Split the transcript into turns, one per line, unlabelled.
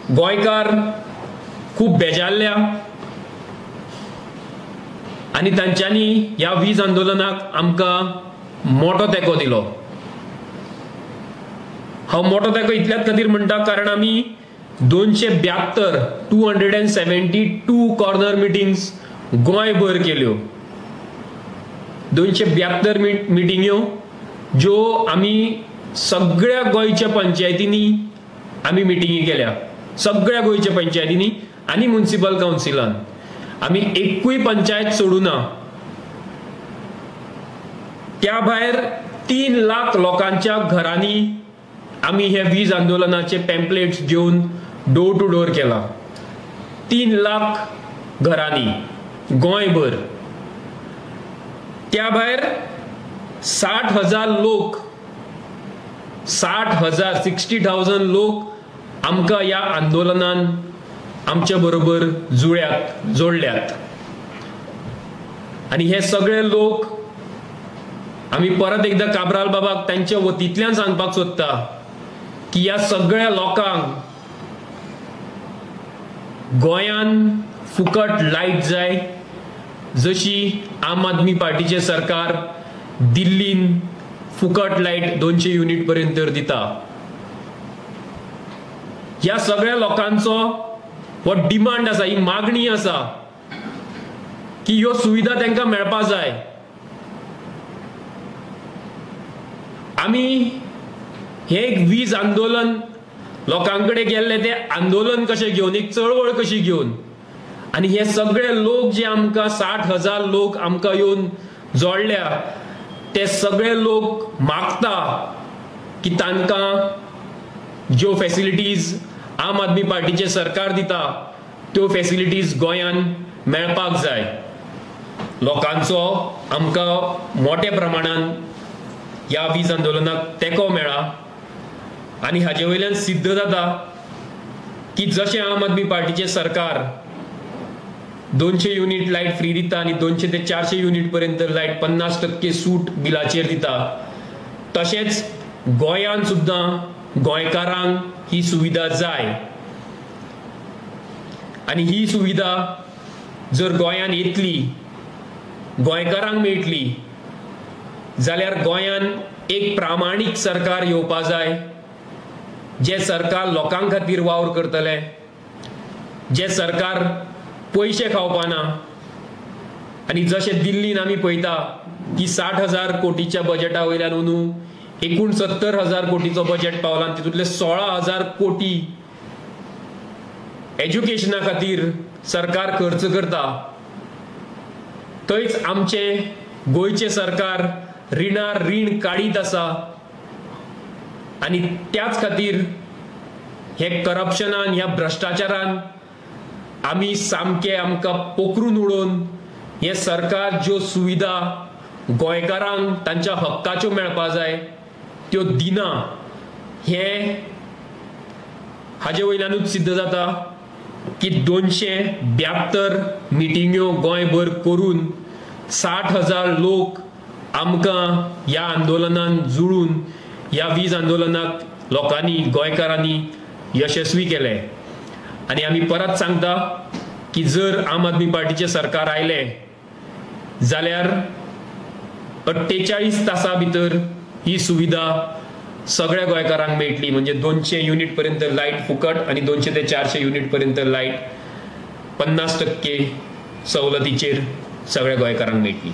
गोंयकार खूब बेजारल्या आनी तांच्यांनी ह्या वीज आंदोलनाक आमकां मोठो तेंको दिलो। हांव मोठो तेंको इतल्याच खातीर म्हणटा कारण आमी 272 कॉर्नर मिटिंग्स गोंयभर केल्यो। 272 मिटिंग्यो ज्यो आमी सगळ्या गोंयच्या पंचायतींनी आमी मिटिंगी केल्या, सगळ्या गोंयच्या पंचायतींनी आनी म्युनिसिपल कावन्सिलान आमी एकूय पंचायत सोडूना। त्या भायर 3 लाख लोकांच्या घरांनी आमी हे वीज आंदोलनाचे पॅम्पलेट्स घेवन डोर टू डोर केला। 3 लाख घरांनी गोंयभर। त्या भायर 60,000 लोक 60,000 लोक आमकां ह्या आंदोलनान आमच्या बरोबर जोडल्यात आनी हे सगळे लोक आमी परत एकदा काब्राल बाबाक तांच्या वतींतल्यान सांगपाक सोदता की ह्या सगळ्या लोकांक गोंयान फुकट लायट जाय, जशी आम आदमी पार्टीचे सरकार दिल्लीन फुकट लायट 200 युनिट पर्यंत दिता। ह्या सगळ्या लोकांचो हो डिमांड आसा, ही मागणी आसा की ह्यो सुविधा तांकां मेळपा जाय। आमी हे एक वीज आंदोलन लोकांकडे गेल्ले, ते आंदोलन कशें घेवन, एक चळवळ कशी घेवन, आनी हे सगळे लोक जे आमकां 60,000 लोक आमकां येवन जोडल्या, ते सगळे लोक मागता की तांकां ज्यो फॅसिलिटीज आम आदमी पार्टीचे सरकार दिता त्यो फॅसिलिटीज गोंयान मेळपाक जाय। लोकांचो आमकां मोठ्या प्रमाणान ह्या वीज आंदोलनाक तेंको मेळ्ळा आनी हाचे वयल्यान सिद्ध जाता की जशें आम आदमी पार्टीचे सरकार 200 युनिट लायट फ्री दिता आनी 200 ते 400 युनिट पर्यंत लायट 50% सूट बिलाचेर दिता, तशेंच गोंयान सुद्दां गोंयकारांक ही सुविधा जाय। आनी ही सुविधा जर गोंयान येतली, गोंयकारांक मेळटली, जाल्यार गोंयान एक प्रामाणीक सरकार येवपा जाय, जे सरकार लोकां खातीर वावर करतले, जे सरकार पयशे खावपाना। आनी जशें दिल्लीन आमी पळयता की 60,000 कोटीच्या बजेटा वयल्यान अंदू 69,000 कोटीचो बजेट पावला, तितूंतले 16,000 कोटी एज्युकेशना खातीर सरकार खर्च करता। थंयच आमचे गोंयचे सरकार रिणार रीण काडीत आसा आनी त्याच खातीर हे करप्शनान, ह्या भ्रष्टाचारान आमी सामके आमकां पोखरून उडोवन हे सरकार ज्यो सुविधा गोंयकारांक तांच्या हक्काच्यो मेळपा जाय त्यो दिना। हे हाजे वयल्यानूच सिद्ध जाता की 272 मिटिंग्यो गोंयभर करून 60,000 लोक आमकां ह्या आंदोलनान जुळून ह्या वीज आंदोलनाक लोकांनी, गोंयकारांनी यशस्वी केले। आनी आमी परत सांगता की जर आम आदमी पार्टीचे सरकार आयले जाल्यार 48 तासां भितर ही सुविधा सगळ्या गोंयकारांक मेळटली। म्हणजे 200 युनिट पर्यंत लायट फुकट आनी 200 ते 400 युनिट पर्यंत लायट 50% सवलतीचेर सगळ्या गोंयकारांक मेळटली।